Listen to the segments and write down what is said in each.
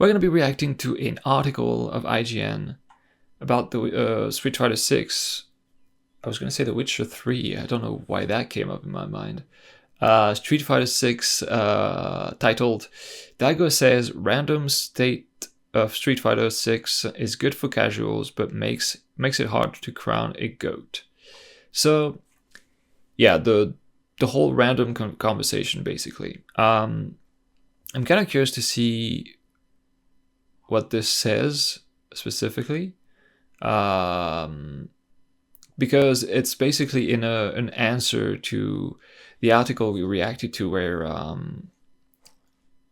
we're going to be reacting to an article of IGN about the Street Fighter 6. I was going to say The Witcher 3. I don't know why that came up in my mind. Street Fighter 6 titled Daigo says random state of Street Fighter 6 is good for casuals but makes it hard to crown a GOAT. So yeah, the whole random conversation basically. I'm kind of curious to see what this says specifically, because it's basically in an answer to the article we reacted to where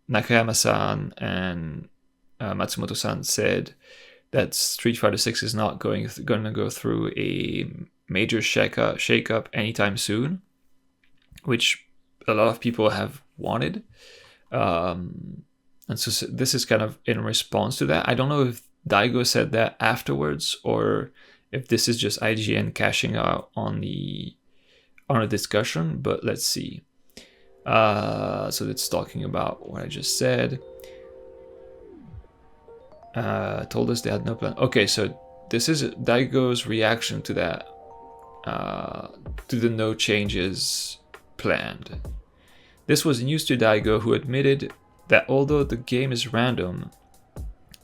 Nakayama-san and Matsumoto-san said that Street Fighter 6 is not going to go through a major shake-up anytime soon, which a lot of people have wanted. And so this is kind of in response to that. I don't know if Daigo said that afterwards or if this is just IGN cashing out on a discussion, but let's see. So it's talking about what I just said. Told us they had no plan. Okay, so this is Daigo's reaction to that, to the no changes planned. This was news to Daigo, who admitted that although the game is random,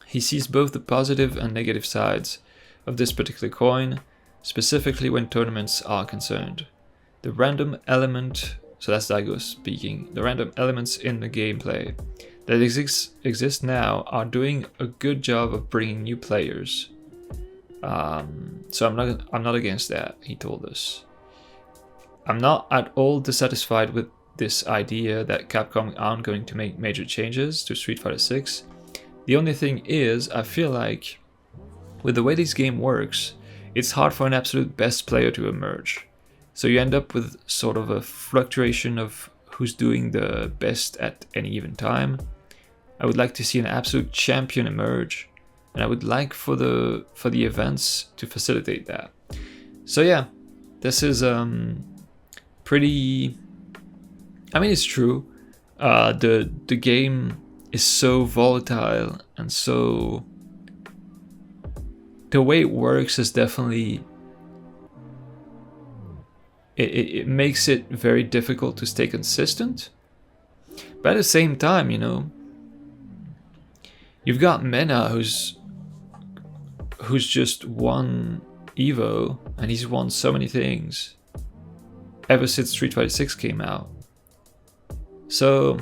he sees both the positive and negative sides of this particular coin, specifically when tournaments are concerned. The random element, so that's Daigo speaking, the random elements in the gameplay that exist now are doing a good job of bringing new players. So I'm not against that, he told us. I'm not at all dissatisfied with this idea that Capcom aren't going to make major changes to Street Fighter 6. The only thing is, I feel like with the way this game works, it's hard for an absolute best player to emerge. So you end up with sort of a fluctuation of who's doing the best at any given time. I would like to see an absolute champion emerge, and I would like for the events to facilitate that. So yeah, this is pretty. I mean, it's true. The game is so volatile, and so the way it works is definitely. It makes it very difficult to stay consistent. But at the same time, you know, you've got Mena who's just won Evo, and he's won so many things ever since Street Fighter 6 came out. So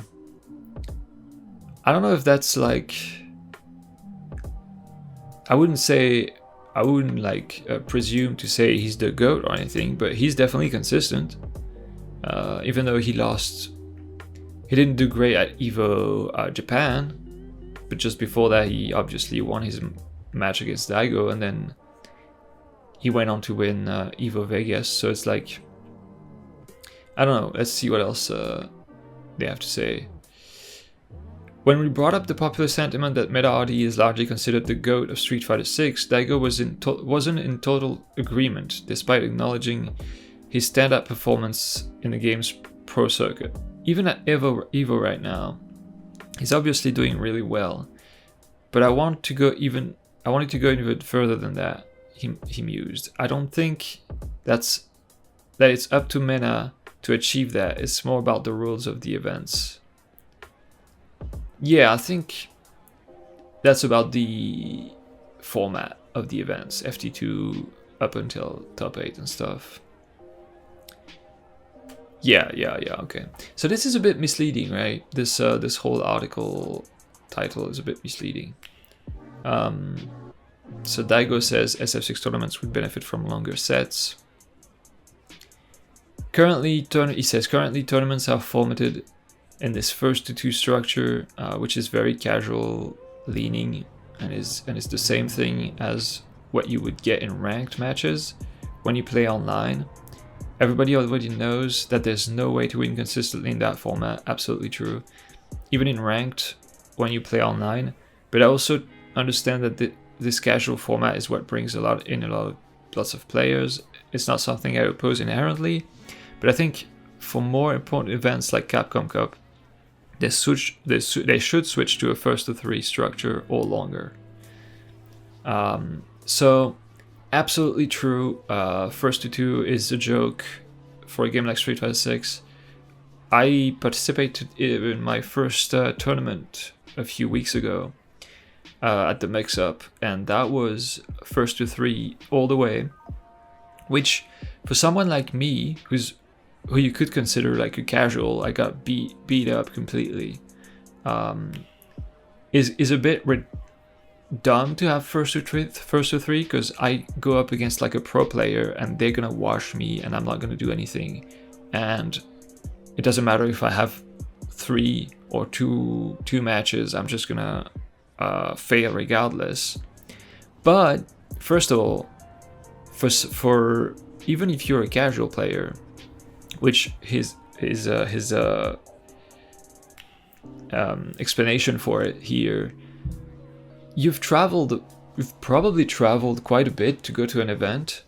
I don't know if that's like, I wouldn't presume to say he's the GOAT or anything, but he's definitely consistent. Even though he didn't do great at Evo Japan, but just before that he obviously won his match against Daigo, and then he went on to win Evo Vegas. So it's like, I don't know, let's see what else they have to say. When we brought up the popular sentiment that Meta RD is largely considered the GOAT of Street Fighter 6, Daigo wasn't in total agreement, despite acknowledging his stand-up performance in the game's pro circuit. Even at Evo right now, he's obviously doing really well, but I wanted to go even further than that. He mused. I don't think that it's up to Mena to achieve that. It's more about the rules of the events. Yeah, I think that's about the format of the events, FT2 up until top 8 and stuff. Yeah, okay. So this is a bit misleading, right? This whole article title is a bit misleading. So Daigo says SF6 tournaments would benefit from longer sets. He says currently tournaments are formatted in this 1-2 structure, which is very casual leaning, and is the same thing as what you would get in ranked matches when you play online. Everybody already knows that there's no way to win consistently in that format. Absolutely true. Even in ranked when you play online. But I also understand that this casual format is what brings lots of players. It's not something I oppose inherently, but I think for more important events like Capcom Cup, they should switch to a first to three structure or longer. So absolutely true. First to two is a joke for a game like Street Fighter 6. I participated in my first tournament a few weeks ago at the mix-up, and that was first to three all the way, which for someone like me, who you could consider like a casual, I got beat up completely, is a bit dumb to have first to three, because I go up against like a pro player and they're gonna wash me and I'm not gonna do anything, and it doesn't matter if I have three or two matches, I'm just gonna fail regardless. But first of all, for even if you're a casual player, which his explanation for it here, you've probably traveled quite a bit to go to an event,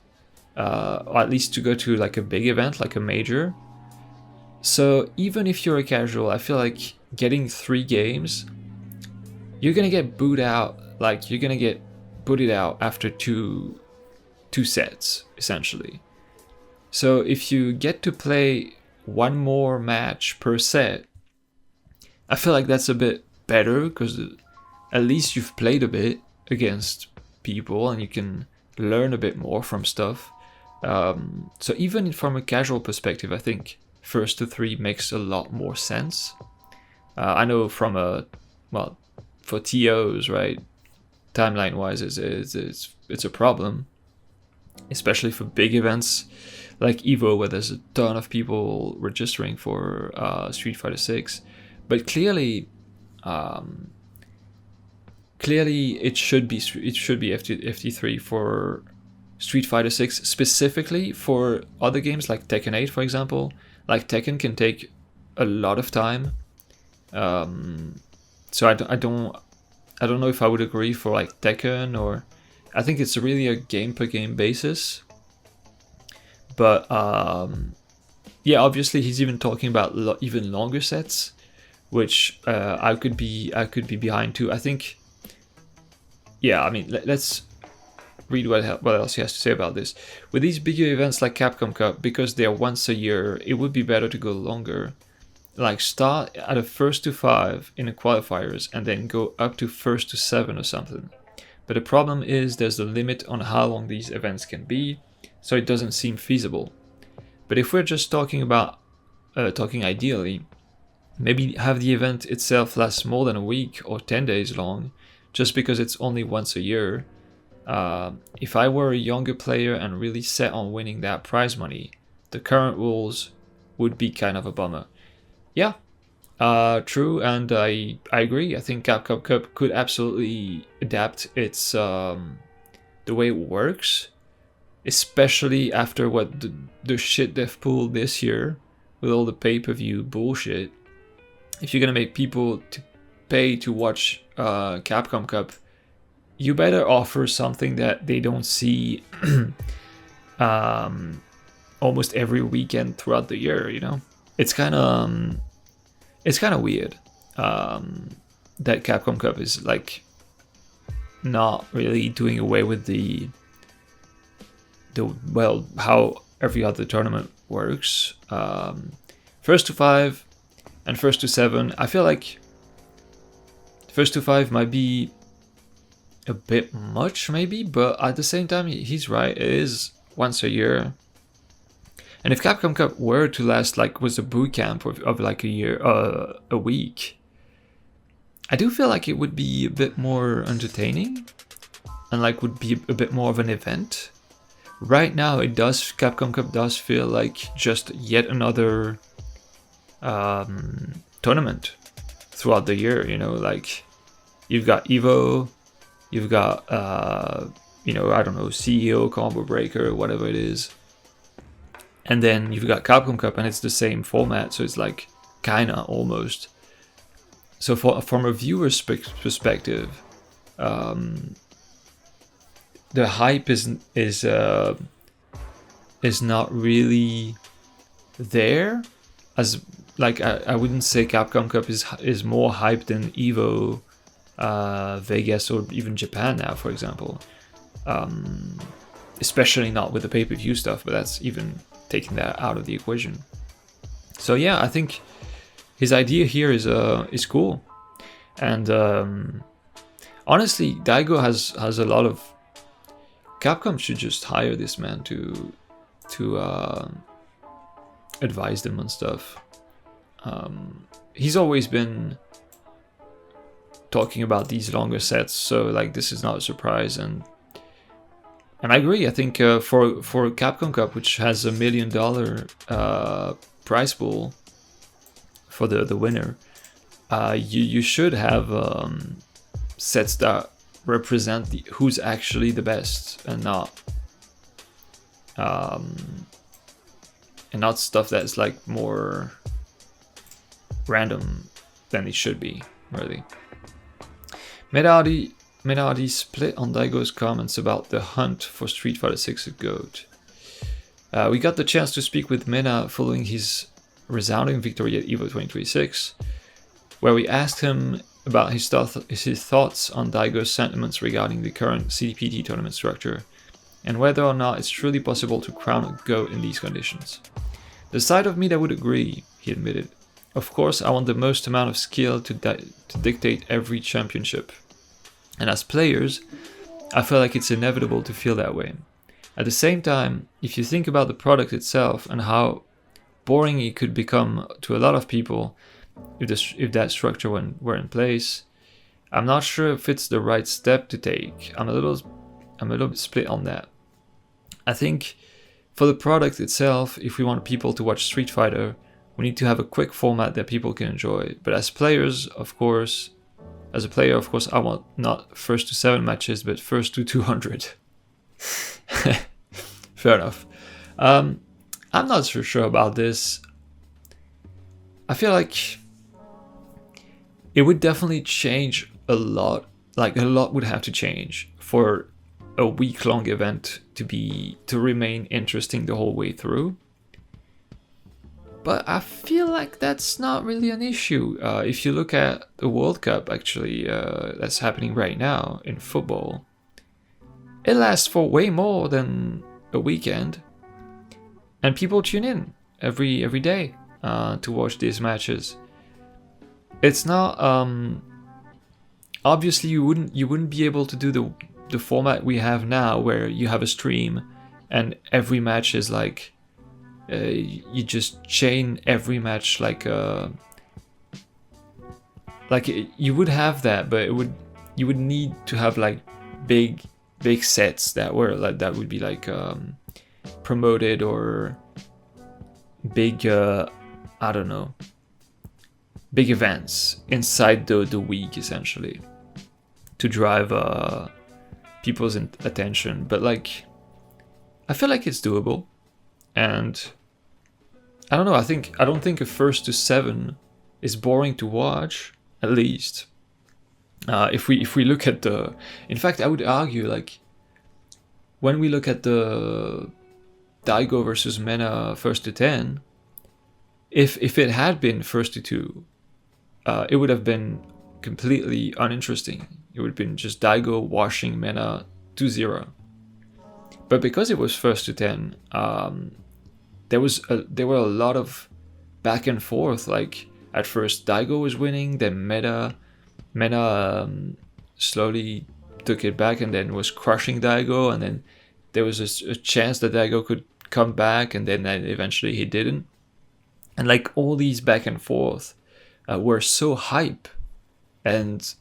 or at least to go to like a big event, like a major. So even if you're a casual, I feel like getting 3 games, you're gonna get booted out. Like you're gonna get booted out after two sets, essentially. So if you get to play one more match per set, I feel like that's a bit better, because at least you've played a bit against people and you can learn a bit more from stuff. So even from a casual perspective, I think first to three makes a lot more sense. I know for TOs, right, timeline wise it's a problem, especially for big events like Evo, where there's a ton of people registering for Street Fighter 6. But clearly it should be FT3 for Street Fighter 6, specifically. For other games like Tekken 8, for example, like Tekken can take a lot of time. So I don't know if I would agree for like Tekken, or I think it's really a game per game basis. But yeah, obviously he's even talking about even longer sets, which I could be behind too. I think, yeah, I mean, let's read what else he has to say about this. With these bigger events like Capcom Cup, because they're once a year, it would be better to go longer. Like start at a first to 5 in the qualifiers and then go up to first to 7 or something. But the problem is there's a limit on how long these events can be, so it doesn't seem feasible. But if we're just talking ideally, maybe have the event itself last more than a week or 10 days long, just because it's only once a year. If I were a younger player and really set on winning that prize money, the current rules would be kind of a bummer. Yeah, true, and I agree. I think Capcom Cup could absolutely adapt its the way it works, especially after what the shit they've pulled this year with all the pay-per-view bullshit. If you're gonna make people to pay to watch Capcom Cup, you better offer something that they don't see almost every weekend throughout the year. You know, it's kind of weird that Capcom Cup is like not really doing away with the how every other tournament works. First to 5 and first to 7, I feel like first to 5 might be a bit much, maybe, but at the same time, he's right. It is once a year, and if Capcom Cup were to last like was a boot camp of like a year, a week, I do feel like it would be a bit more entertaining, and like would be a bit more of an event. Right now, Capcom Cup does feel like just yet another tournament throughout the year. You know, like you've got Evo, you've got I don't know, CEO, Combo Breaker, whatever it is, and then you've got Capcom Cup, and it's the same format, so it's like kinda almost. So from a viewer's perspective, the hype is not really there as like I wouldn't say Capcom Cup is more hyped than Evo, Vegas, or even Japan now, for example. Especially not with the pay-per-view stuff, but that's even taking that out of the equation. So yeah, I think his idea here is cool, and honestly, Daigo has a lot of. Capcom should just hire this man to advise them on stuff. He's always been talking about these longer sets, so like this is not a surprise, and I agree. I think for Capcom Cup, which has $1 million prize pool for the winner, you should have sets that represent who's actually the best, and not stuff that's like more random than it should be, really. Menardi split on Daigo's comments about the hunt for Street Fighter 6 GOAT. We got the chance to speak with Mena following his resounding victory at EVO 2026, where we asked him about his thoughts on Daigo's sentiments regarding the current CDPT tournament structure, and whether or not it's truly possible to crown a GOAT in these conditions. The side of me that would agree, he admitted. Of course, I want the most amount of skill to dictate every championship. And as players, I feel like it's inevitable to feel that way. At the same time, if you think about the product itself and how boring it could become to a lot of people if that structure were in place, I'm not sure if it's the right step to take. I'm a little bit split on that. I think for the product itself, if we want people to watch Street Fighter, we need to have a quick format that people can enjoy. But as a player, of course, I want not first to 7 matches, but first to 200. Fair enough. I'm not so sure about this. I feel like it would definitely change a lot. Like a lot would have to change for a week-long event to remain interesting the whole way through. But I feel like that's not really an issue. If you look at the World Cup, actually, that's happening right now in football, it lasts for way more than a weekend, and people tune in every day to watch these matches. It's not obviously you wouldn't be able to do the format we have now, where you have a stream and every match is like. You just chain every match like you would have that, but you would need to have like big sets that would be like promoted, or big I don't know, big events inside the week, essentially, to drive people's attention. But like I feel like it's doable, and I don't know. I don't think a first to 7 is boring to watch. At least, if we look at in fact, I would argue like when we look at the Daigo versus Mena first to 10, if it had been first to 2, it would have been completely uninteresting. It would have been just Daigo washing Mena 2-0. But because it was first to 10, there were a lot of back and forth. Like at first Daigo was winning, then Mena slowly took it back and then was crushing Daigo, and then there was a chance that Daigo could come back, and then eventually he didn't. And like all these back and forth were so hype and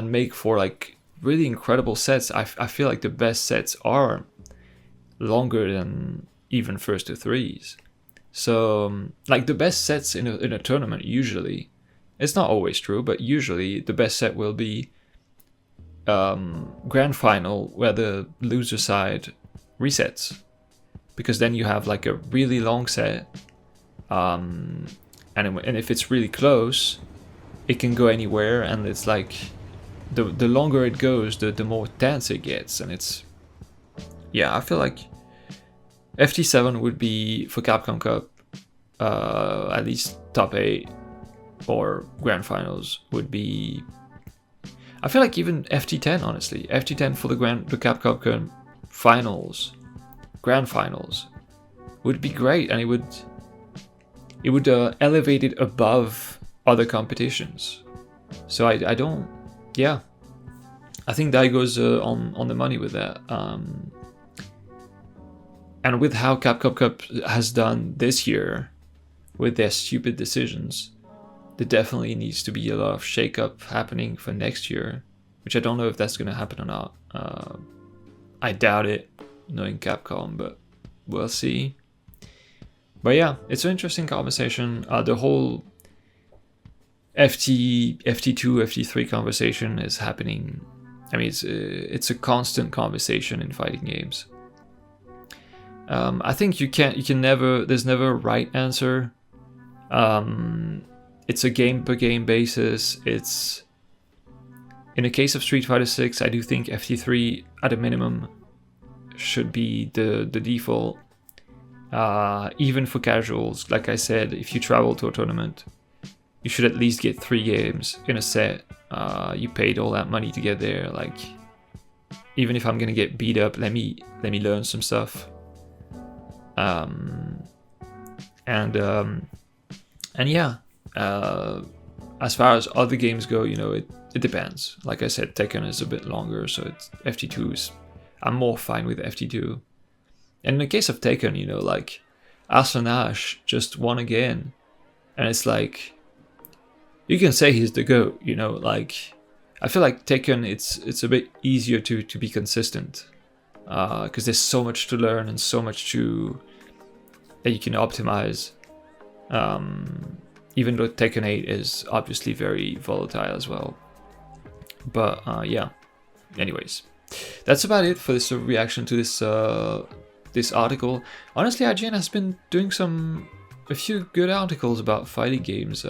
make for like really incredible sets. I feel like the best sets are longer than even first to 3s. So like the best sets in a tournament, usually, it's not always true, but usually the best set will be grand final, where the loser side resets, because then you have like a really long set, and if it's really close, it can go anywhere, and it's like the longer it goes, the more tense it gets. And it's, yeah, I feel like FT7 would be, for Capcom Cup, at least top 8 or grand finals would be. I feel like even FT10, honestly, FT10 for the Capcom finals, grand finals, would be great, and it would elevate it above other competitions. So I don't, yeah, I think Daigo's on the money with that. And with how Capcom Cup has done this year, with their stupid decisions, there definitely needs to be a lot of shake-up happening for next year, which I don't know if that's going to happen or not. I doubt it, knowing Capcom, but we'll see. But yeah, it's an interesting conversation. The whole FT2, FT3 conversation is happening. I mean, it's a constant conversation in fighting games. I think you can never. There's never a right answer. It's a game per game basis. It's in the case of Street Fighter 6, I do think FT3 at a minimum should be the default. Even for casuals, like I said, if you travel to a tournament, you should at least get 3 games in a set. You paid all that money to get there. Like, even if I'm gonna get beat up, let me learn some stuff. And yeah, as far as other games go, you know, it depends. Like I said, Tekken is a bit longer, so it's FT2s. I'm more fine with FT2. And in the case of Tekken, you know, like Arslan Ash just won again, and it's like, you can say he's the GOAT, you know, like I feel like Tekken, it's a bit easier to be consistent, because there's so much to learn and so much that you can optimize. Even though Tekken 8 is obviously very volatile as well. But yeah, anyways, that's about it for this reaction to this article. Honestly, IGN has been doing a few good articles about fighting games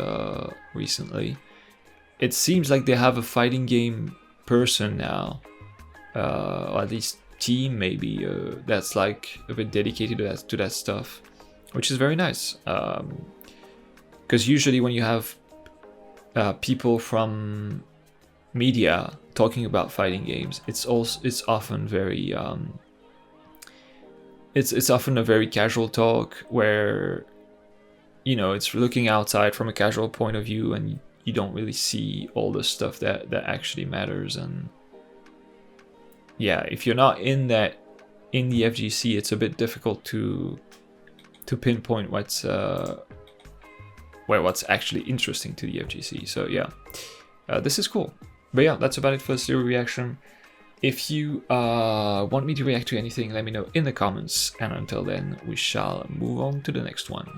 recently. It seems like they have a fighting game person now, or at least team maybe, that's like a bit dedicated to that stuff, which is very nice. Because usually when you have people from media talking about fighting games, it's often very it's often a very casual talk where, you know, it's looking outside from a casual point of view, and you don't really see all the stuff that actually matters. And yeah, if you're not in the FGC, it's a bit difficult to pinpoint what's actually interesting to the FGC. So yeah, this is cool. But yeah, that's about it for this little reaction. If you want me to react to anything, let me know in the comments. And until then, we shall move on to the next one.